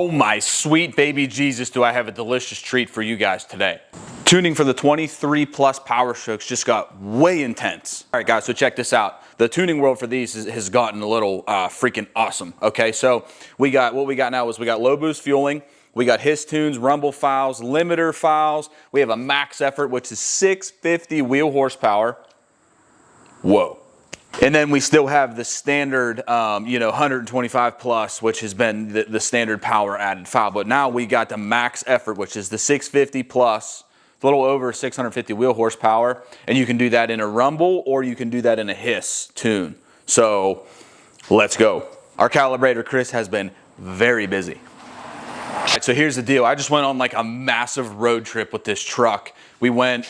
Oh my sweet baby Jesus, do I have a delicious treat for you guys today. Tuning for the 23 plus Powerstrokes just got way intense. All right guys, so check this out. The tuning world for these has gotten a little freaking awesome. Okay, so what we got now is we got low boost fueling, we got hiss tunes, rumble files, limiter files, we have a max effort, which is 650 wheel horsepower. Whoa. And then we still have the standard, 125 plus, which has been the standard power added file. But now we got the max effort, which is the 650 plus, a little over 650 wheel horsepower. And you can do that in a rumble or you can do that in a hiss tune. So let's go. Our calibrator, Chris, has been very busy. All right, so here's the deal. I just went on like a massive road trip with this truck. We went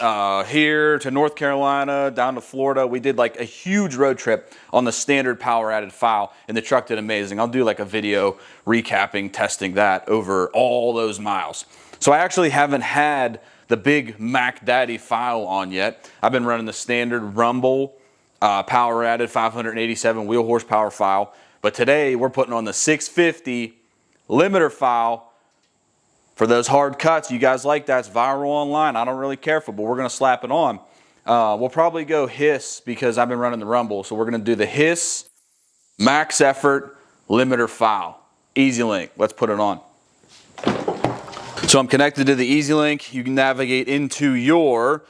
here to North Carolina, down to Florida. We did like a huge road trip on the standard power added file, and the truck did amazing. I'll do like a video recapping, testing that over all those miles. So I actually haven't had the big Mac Daddy file on yet. I've been running the standard rumble power added 587 wheel horsepower file, but today we're putting on the 650 limiter file. For those hard cuts, you guys like that, it's viral online. I don't really care for it, but we're gonna slap it on. We'll probably go hiss because I've been running the rumble. So we're gonna do the hiss, max effort, limiter file. Easy Link, let's put it on. So I'm connected to the Easy Link. You can navigate into your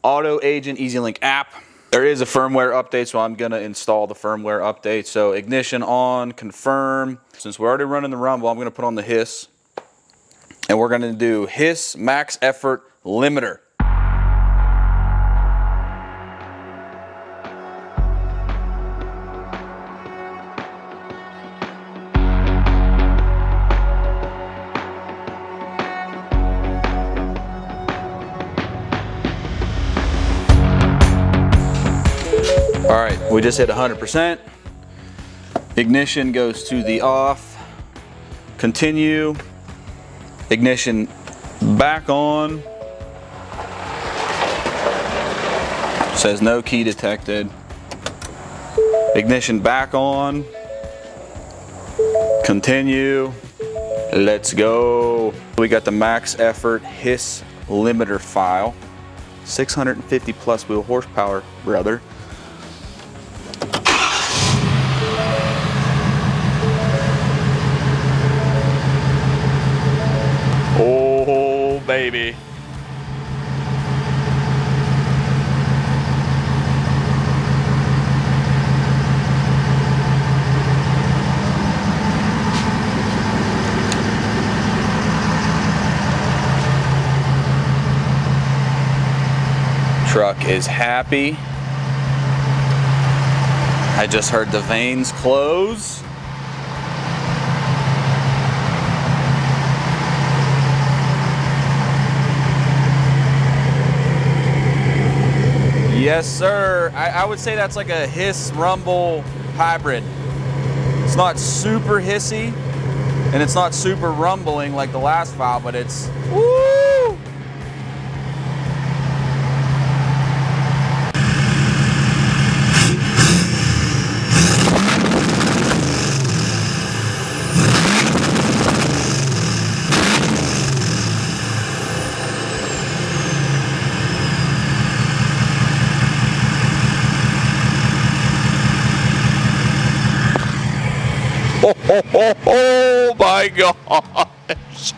Auto Agent Easy Link app. There is a firmware update, so I'm gonna install the firmware update. So ignition on, confirm. Since we're already running the rumble, I'm gonna put on the hiss. And we're gonna do hiss, max effort, limiter. All right, we just hit 100%. Ignition goes to the off, continue. Ignition back on. Says no key detected. Ignition back on. Continue. Let's go. We got the max effort hiss limiter file. 650 plus wheel horsepower, brother. Oh, baby. Truck is happy. I just heard the vanes close. Yes, sir. I would say that's like a hiss rumble hybrid. It's not super hissy and it's not super rumbling like the last file, but it's woo! Oh my gosh.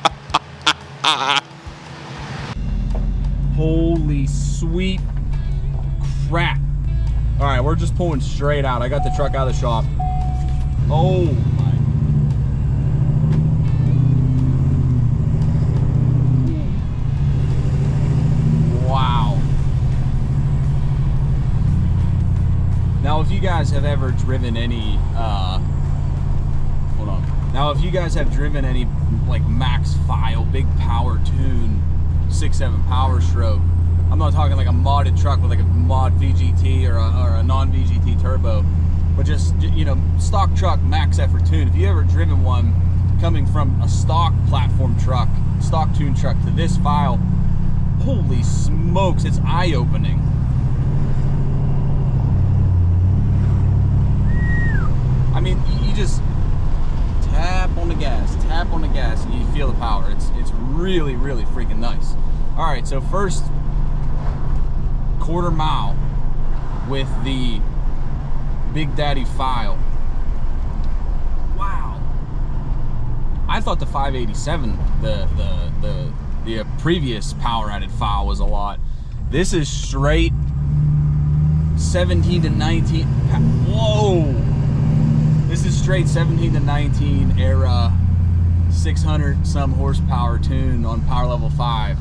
Holy sweet crap. All right, we're just pulling straight out. I got the truck out of the shop. Oh my. Wow. Now, if you guys have ever driven any, Now, if you guys have driven any like max file, big power tune, 6.7 Powerstroke, I'm not talking like a modded truck with like a mod VGT or a non-VGT turbo, but just, you know, stock truck max effort tune. If you ever driven one coming from a stock platform truck, stock tune truck to this file, holy smokes, it's eye-opening. I mean, you just tap on on the gas, and you feel the power. It's really, really freaking nice. All right, so first quarter mile with the Big Daddy file. Wow. I thought the 587, the previous power added file was a lot. This is straight 17 to 19. Whoa. This is straight 17 to 19 era 600 some horsepower tune on power level 5.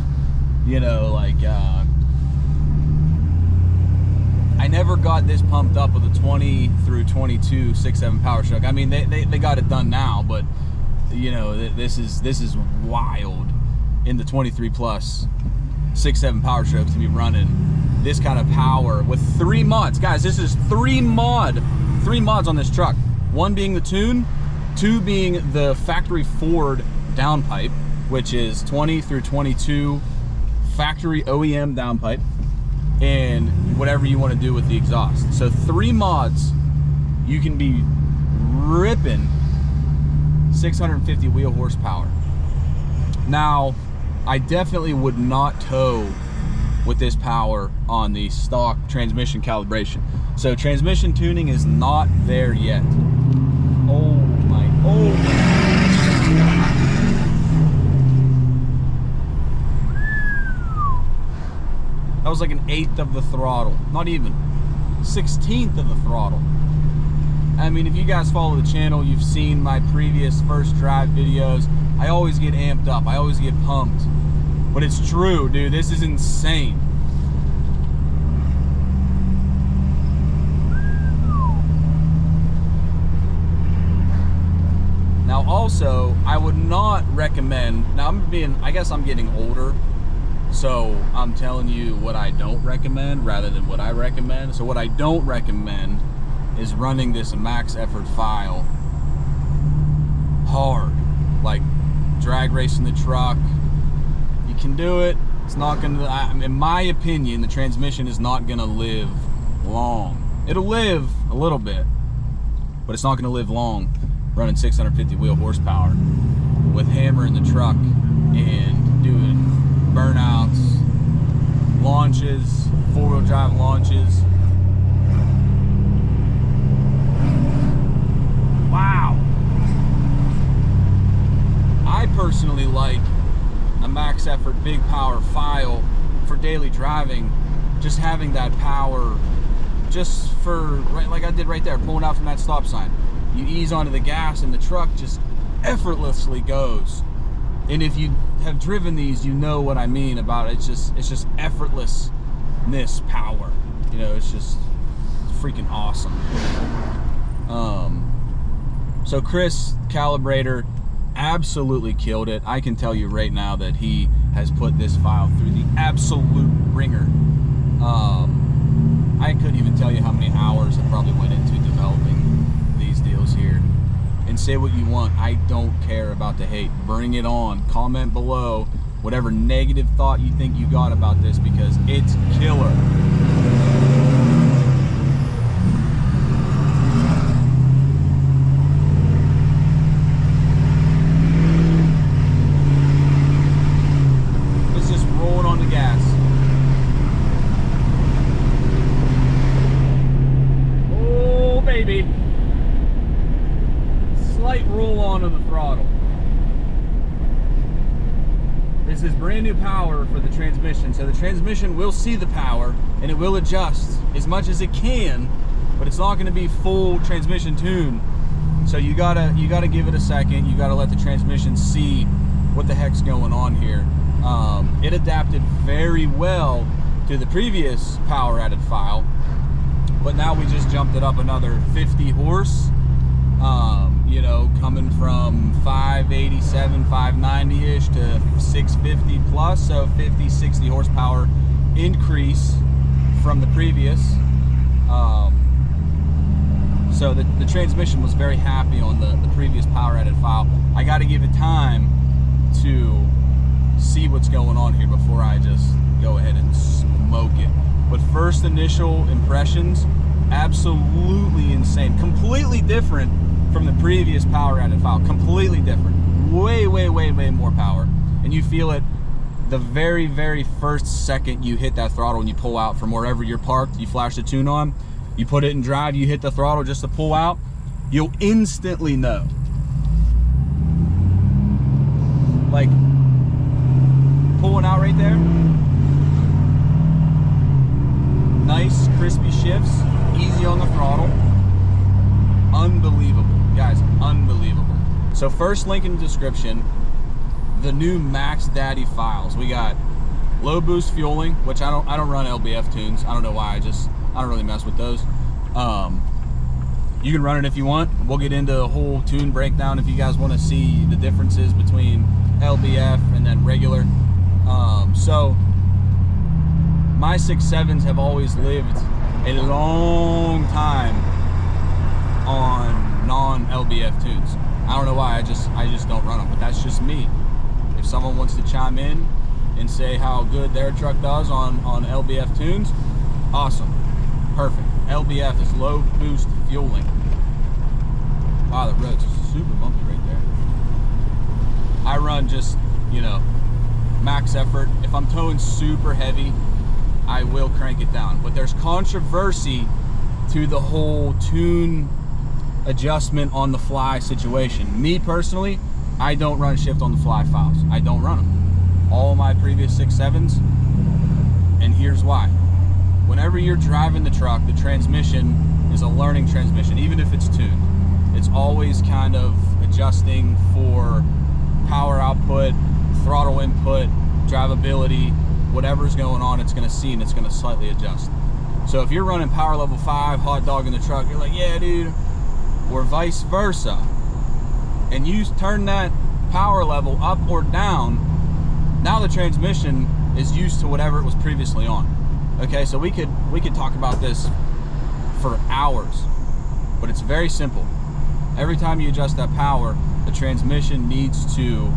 You know, like I never got this pumped up with a 20 through 22 6.7 Powerstroke. I mean, they got it done now, but you know, this is wild in the 23 plus 6.7 Powerstroke to be running this kind of power with 3 mods. Guys, this is 3 mods on this truck. 1 being the tune, 2 being the factory Ford downpipe, which is 20 through 22 factory OEM downpipe, and whatever you want to do with the exhaust. So 3 mods, you can be ripping 650 wheel horsepower. Now, I definitely would not tow with this power on the stock transmission calibration. So transmission tuning is not there yet. Oh my. That was like an 1/8 of the throttle. Not even. 1/16 of the throttle. I mean, if you guys follow the channel, you've seen my previous first drive videos. I always get amped up. I always get pumped. But it's true, dude. This is insane. Now also, I would not recommend, now I guess I'm getting older, so I'm telling you what I don't recommend rather than what I recommend. So what I don't recommend is running this max effort file hard, like drag racing the truck. You can do it. It's not gonna, in my opinion, the transmission is not gonna live long. It'll live a little bit, but it's not gonna live long running 650 wheel horsepower with hammering the truck and doing burnouts, launches, 4-wheel drive launches. Wow. I personally like a max effort big power file for daily driving, just having that power just for, right, like I did right there, pulling out from that stop sign. You ease onto the gas and the truck just effortlessly goes. And if you have driven these, you know what I mean about it. It's just effortlessness power. You know, it's freaking awesome. So Chris, calibrator, absolutely killed it. I can tell you right now that he has put this file through the absolute ringer. I couldn't even tell you how many hours I probably went into developing these deals here. And say what you want, I don't care about the hate. Bring it on. Comment below whatever negative thought you think you got about this, because it's killer. It's just rolling on the gas. Oh, baby. Slight roll on of the throttle. This is brand new power for the transmission, so the transmission will see the power and it will adjust as much as it can, but it's not going to be full transmission tune. So you gotta give it a second. You gotta let the transmission see what the heck's going on here. It adapted very well to the previous power added file, but now we just jumped it up another 50 horse. You know, coming from 587, 590-ish to 650 plus, so 50, 60 horsepower increase from the previous. So the transmission was very happy on the previous power added file. I got to give it time to see what's going on here before I just go ahead and smoke it. But first initial impressions, absolutely insane. Completely different from the previous power added file. Completely different. Way, way, way, way more power. And you feel it the very, very first second you hit that throttle and you pull out from wherever you're parked. You flash the tune on, you put it in drive, you hit the throttle just to pull out. You'll instantly know. Like, pulling out right there. Nice, crispy shifts, easy on the throttle. Unbelievable, guys, unbelievable. So first link in the description, the new Max Daddy files. We got low boost fueling, which I don't run LBF tunes. I don't know why, I don't really mess with those. You can run it if you want. We'll get into a whole tune breakdown if you guys want to see the differences between LBF and then regular. So my 6.7s have always lived a long time on non-LBF tunes. I don't know why, I just don't run them, but that's just me. If someone wants to chime in and say how good their truck does on LBF tunes, awesome, perfect. LBF is low boost fueling. Wow, the road's super bumpy right there. I run just, you know, max effort. If I'm towing super heavy, I will crank it down. But there's controversy to the whole tune adjustment on the fly situation. Me personally, I don't run shift on the fly files. I don't run them. All my previous 6.7s, and here's why. Whenever you're driving the truck, the transmission is a learning transmission, even if it's tuned. It's always kind of adjusting for power output, throttle input, drivability, whatever's going on, it's gonna see and it's gonna slightly adjust. So if you're running power level 5, hot dog in the truck, you're like, yeah, dude, or vice versa, and you turn that power level up or down, now the transmission is used to whatever it was previously on. Okay, so we could talk about this for hours, but it's very simple. Every time you adjust that power, the transmission needs to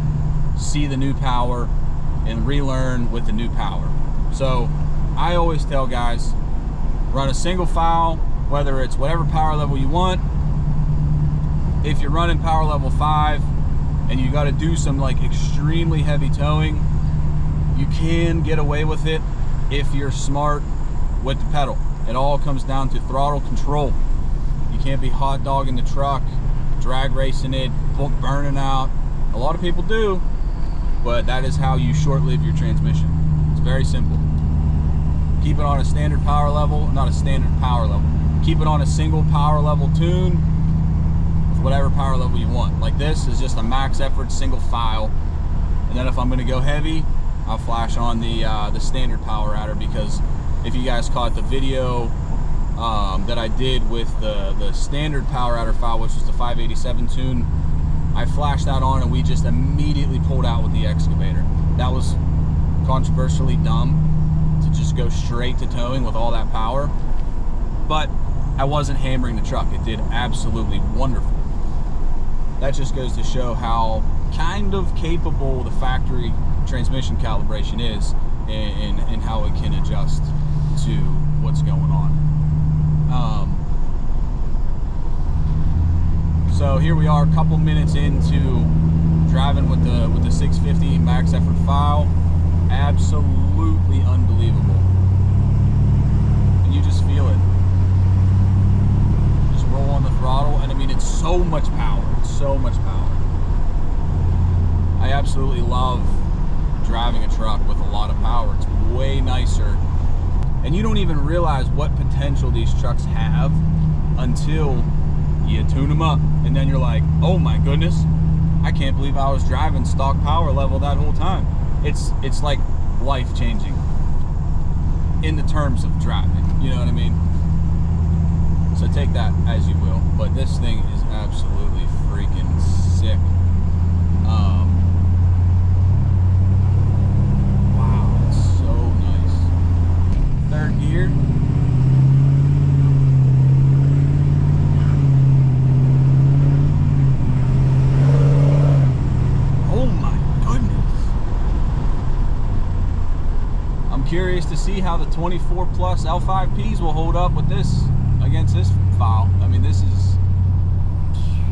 see the new power and relearn with the new power. So I always tell guys, run a single file, whether it's whatever power level you want. If you're running power level 5 and you got to do some like extremely heavy towing, you can get away with it if you're smart with the pedal. It all comes down to throttle control. You can't be hot dogging the truck, drag racing it, burning out. A lot of people do, but that is how you short-live your transmission. It's very simple. Keep it on a standard power level, not a standard power level. Keep it on a single power level tune with whatever power level you want. Like this is just a max effort single file. And then if I'm gonna go heavy, I'll flash on the standard power adder, because if you guys caught the video that I did with the standard power adder file, which was the 587 tune, I flashed that on and we just immediately pulled out with the excavator. That was controversially dumb to just go straight to towing with all that power, but I wasn't hammering the truck. It did absolutely wonderful. That just goes to show how kind of capable the factory transmission calibration is and how it can adjust to what's going on. So here we are, a couple minutes into driving with the 650 max effort file. Absolutely unbelievable. And you just feel it. Just roll on the throttle, and I mean, it's so much power. It's so much power. I absolutely love driving a truck with a lot of power. It's way nicer. And you don't even realize what potential these trucks have until you tune them up. And then you're like, oh my goodness, I can't believe I was driving stock power level that whole time. It's like life-changing in the terms of driving, you know what I mean? So take that as you will, but this thing is absolutely freaking sick. Wow, it's so nice. Third gear. Curious to see how the 24 plus L5Ps will hold up with this against this file. I mean, this is,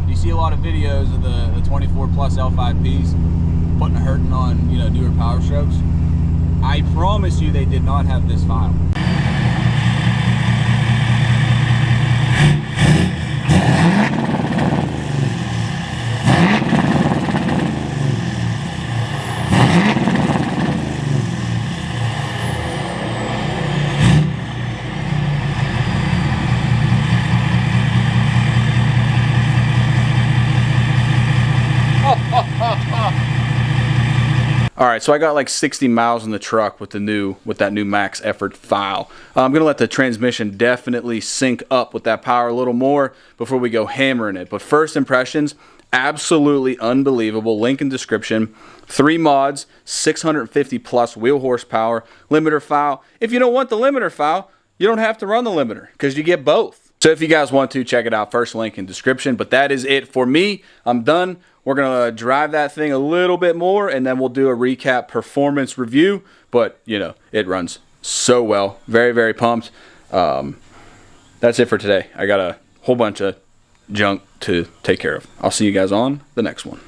you you see a lot of videos of the 24 plus L5Ps putting a hurting on, you know, newer Powerstrokes. I promise you they did not have this file. All right, so I got like 60 miles in the truck with that new max effort file. I'm gonna let the transmission definitely sync up with that power a little more before we go hammering it. But first impressions, absolutely unbelievable. Link in description. 3 mods, 650 plus wheel horsepower, limiter file. If you don't want the limiter file, you don't have to run the limiter because you get both. So if you guys want to, check it out. First link in description. But that is it for me. I'm done. We're going to drive that thing a little bit more, and then we'll do a recap performance review. But, you know, it runs so well. Very, very pumped. That's it for today. I got a whole bunch of junk to take care of. I'll see you guys on the next one.